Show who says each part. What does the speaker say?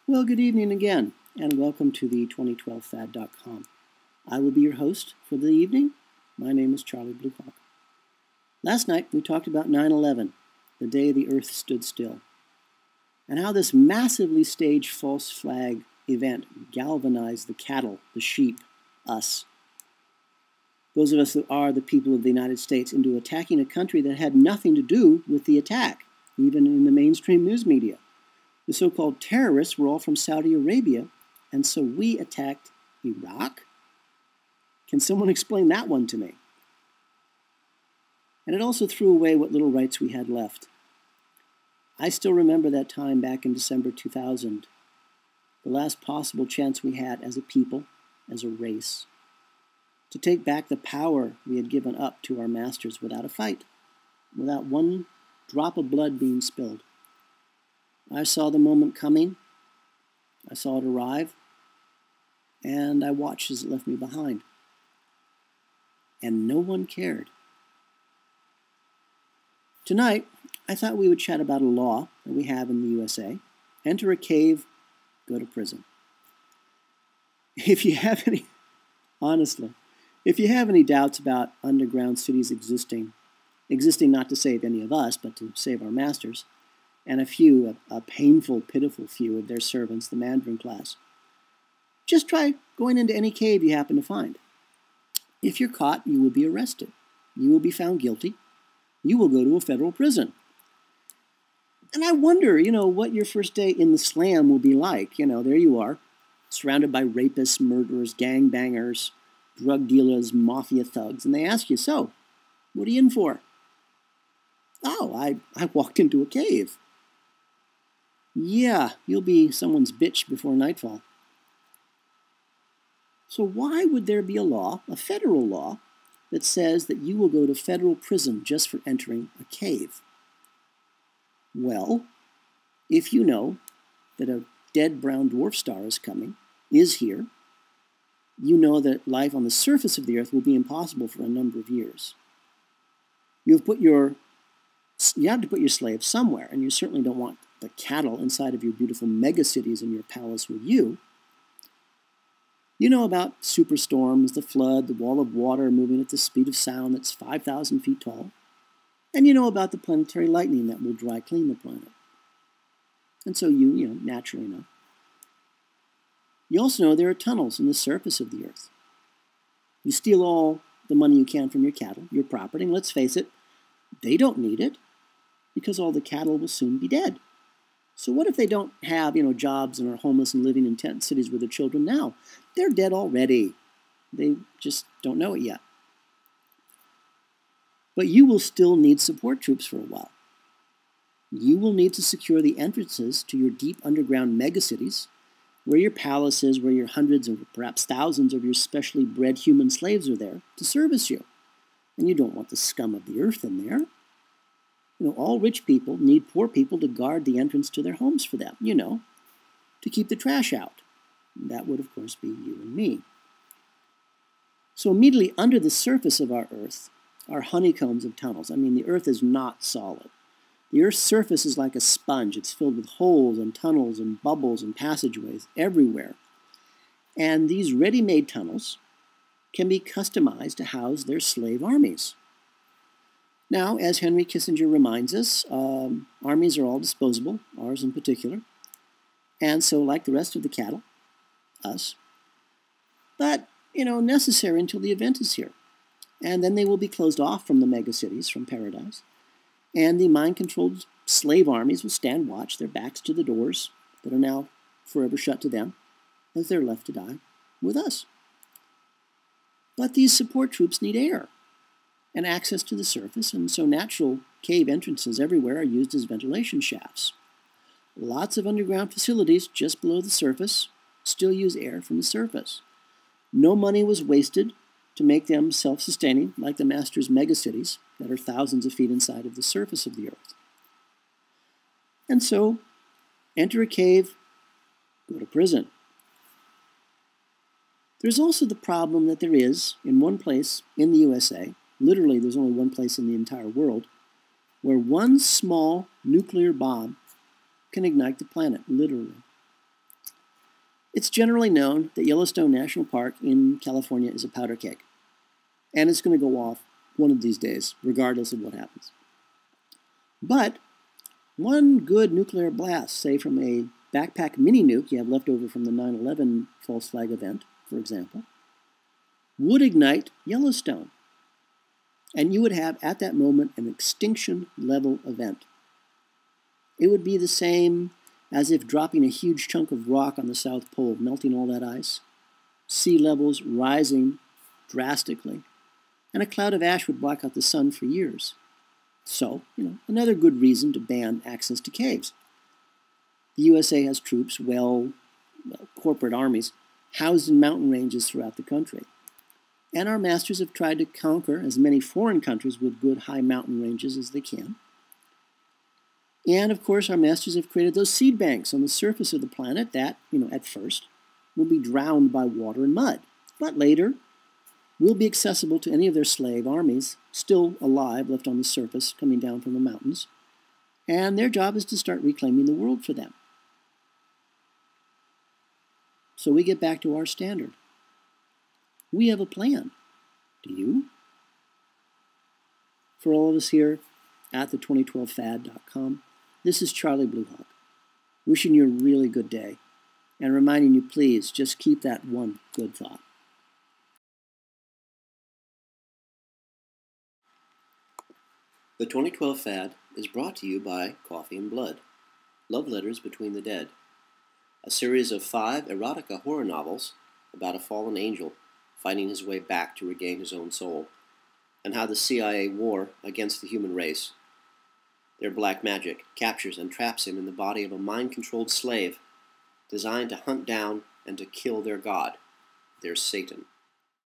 Speaker 1: Well, good evening again, and welcome to the 2012fad.com. I will be your host for the evening. My name is Charlie Bluehawk. Last night, we talked about 9/11, the day the Earth stood still, and how this massively staged false flag event galvanized the cattle, the sheep, us, those of us that are the people of the United States, into attacking a country that had nothing to do with the attack, even in the mainstream news media. The so-called terrorists were all from Saudi Arabia, and so we attacked Iraq? Can someone explain that one to me? And it also threw away what little rights we had left. I still remember that time back in December 2000, the last possible chance we had as a people, as a race, to take back the power we had given up to our masters without a fight, without one drop of blood being spilled. I saw the moment coming, I saw it arrive, and I watched as it left me behind. And no one cared. Tonight, I thought we would chat about a law that we have in the USA. Enter a cave, go to prison. If you have any, honestly, if you have any doubts about underground cities existing not to save any of us, but to save our masters, and a painful, pitiful few of their servants, the Mandarin class, just try going into any cave you happen to find. If you're caught, you will be arrested. You will be found guilty. You will go to a federal prison. And I wonder, what your first day in the slam will be like. There you are, surrounded by rapists, murderers, gangbangers, drug dealers, mafia thugs, and they ask you, so, what are you in for? Oh, I walked into a cave. Yeah, you'll be someone's bitch before nightfall. So why would there be a law, a federal law, that says that you will go to federal prison just for entering a cave? Well, if you know that a dead brown dwarf star is here, you know that life on the surface of the Earth will be impossible for a number of years. You have to put your slaves somewhere, and you certainly don't want the cattle inside of your beautiful megacities and your palace with you. You know about superstorms, the flood, the wall of water moving at the speed of sound that's 5,000 feet tall. And you know about the planetary lightning that will dry clean the planet. And so you naturally know. You also know there are tunnels in the surface of the Earth. You steal all the money you can from your cattle, your property, and let's face it, they don't need it because all the cattle will soon be dead. So what if they don't have, jobs and are homeless and living in tent cities with their children now? They're dead already. They just don't know it yet. But you will still need support troops for a while. You will need to secure the entrances to your deep underground megacities, where your palaces, where your hundreds or perhaps thousands of your specially bred human slaves are there to service you. And you don't want the scum of the earth in there. All rich people need poor people to guard the entrance to their homes for them, to keep the trash out. That would, of course, be you and me. So immediately under the surface of our Earth are honeycombs of tunnels. The Earth is not solid. The Earth's surface is like a sponge. It's filled with holes and tunnels and bubbles and passageways everywhere. And these ready-made tunnels can be customized to house their slave armies. Now, as Henry Kissinger reminds us, armies are all disposable, ours in particular. And so, like the rest of the cattle, us, but, necessary until the event is here. And then they will be closed off from the megacities, from paradise. And the mind-controlled slave armies will stand watch, their backs to the doors that are now forever shut to them, as they're left to die with us. But these support troops need air and access to the surface, and so natural cave entrances everywhere are used as ventilation shafts. Lots of underground facilities just below the surface still use air from the surface. No money was wasted to make them self-sustaining like the Masters' megacities that are thousands of feet inside of the surface of the Earth. And so, enter a cave, go to prison. There's also the problem that there is, in one place in the USA, literally there's only one place in the entire world, where one small nuclear bomb can ignite the planet, literally. It's generally known that Yellowstone National Park in California is a powder keg, and it's going to go off one of these days, regardless of what happens. But one good nuclear blast, say from a backpack mini-nuke you have left over from the 9/11 false flag event, for example, would ignite Yellowstone. And you would have, at that moment, an extinction-level event. It would be the same as if dropping a huge chunk of rock on the South Pole, melting all that ice, sea levels rising drastically, and a cloud of ash would block out the sun for years. So, another good reason to ban access to caves. The USA has troops, corporate armies, housed in mountain ranges throughout the country. And our masters have tried to conquer as many foreign countries with good high mountain ranges as they can. And of course, our masters have created those seed banks on the surface of the planet that, at first, will be drowned by water and mud, but later will be accessible to any of their slave armies still alive left on the surface coming down from the mountains. And their job is to start reclaiming the world for them. So we get back to our standard. We have a plan. Do you? For all of us here at the2012fad.com, this is Charlie Bluehawk, wishing you a really good day and reminding you, please, just keep that one good thought. The 2012 Fad is brought to you by Coffee and Blood, Love Letters Between the Dead, a series of 5 erotica horror novels about a fallen angel finding his way back to regain his own soul, and how the CIA war against the human race, their black magic, captures and traps him in the body of a mind-controlled slave designed to hunt down and to kill their god, their Satan.